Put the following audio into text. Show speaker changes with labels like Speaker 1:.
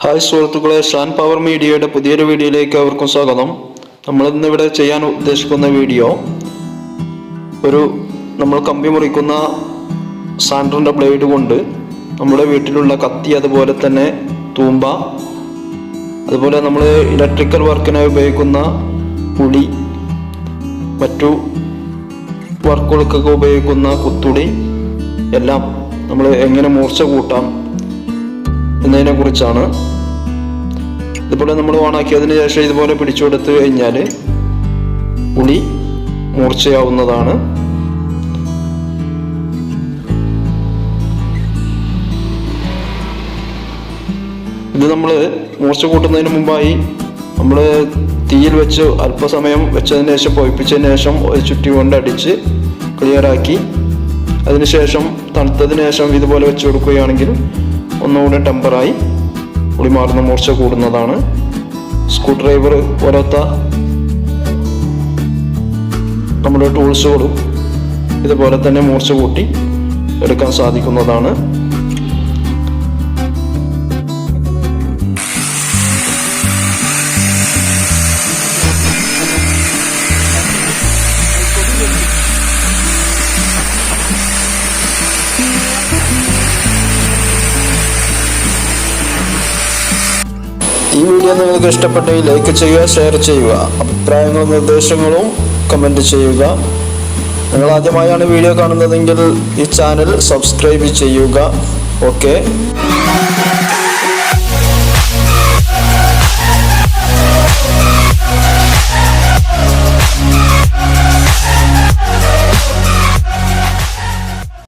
Speaker 1: Hi സുഹൃത്തുക്കളെ, Shaan power മീഡിയയുടെ പുതിയൊരു വീഡിയോയിലേക്ക് അവർക്കും സ്വാഗതം. നമ്മളിന്നിവിടെ ചെയ്യാൻ ഉദ്ദേശിക്കുന്ന വീഡിയോ നമ്മൾ കമ്പി മുറിക്കുന്ന സാൻഡറിൻ്റെ ബ്ലേഡ് കൊണ്ട് നമ്മുടെ വീട്ടിലുള്ള കത്തി, അതുപോലെ തന്നെ തൂമ്പ, അതുപോലെ നമ്മൾ ഇലക്ട്രിക്കൽ വർക്കിനായി ഉപയോഗിക്കുന്ന ഉളി, മറ്റു വർക്കുകൾക്കൊക്കെ ഉപയോഗിക്കുന്ന കുത്തുടി എല്ലാം നമ്മൾ എങ്ങനെ മൂർച്ച കൂട്ടാം എന്നതിനെ കുറിച്ചാണ്. ഇതുപോലെ നമ്മൾ ഓണാക്കിയതിന് ശേഷം ഇതുപോലെ പിടിച്ചു കൊടുത്തു കഴിഞ്ഞാൽ ഉളി മൂർച്ചയാവുന്നതാണ്. ഇത് നമ്മൾ മൂർച്ച കൂട്ടുന്നതിന് മുമ്പായി നമ്മൾ തീയിൽ വെച്ച് അല്പസമയം വെച്ചതിന് ശേഷം പൊയ്പ്പിച്ചതിന് ശേഷം ഒരു ചുറ്റി കൊണ്ട് അടിച്ച് ക്ലിയറാക്കി അതിനുശേഷം തണുത്തതിന് ശേഷം ഇതുപോലെ വെച്ച് കൊടുക്കുകയാണെങ്കിൽ ഒന്നുകൂടെ ടെമ്പറായി ഉളി മാറുന്ന മൂർച്ച കൂടുന്നതാണ്. സ്ക്രൂ ഡ്രൈവർ പോലത്തെ നമ്മുടെ ടൂൾസുകളും ഇതുപോലെ തന്നെ മൂർച്ച കൂട്ടി എടുക്കാൻ സാധിക്കുന്നതാണ്. ഈ വീഡിയോ നിങ്ങൾക്ക് ഇഷ്ടപ്പെട്ടെങ്കിൽ ലൈക്ക് ചെയ്യുക, ഷെയർ ചെയ്യുക, അഭിപ്രായങ്ങളും നിർദ്ദേശങ്ങളും കമൻറ്റ് ചെയ്യുക. നിങ്ങൾ ആദ്യമായാണ് വീഡിയോ കാണുന്നതെങ്കിൽ ഈ ചാനൽ സബ്സ്ക്രൈബ് ചെയ്യുക. ഓക്കെ.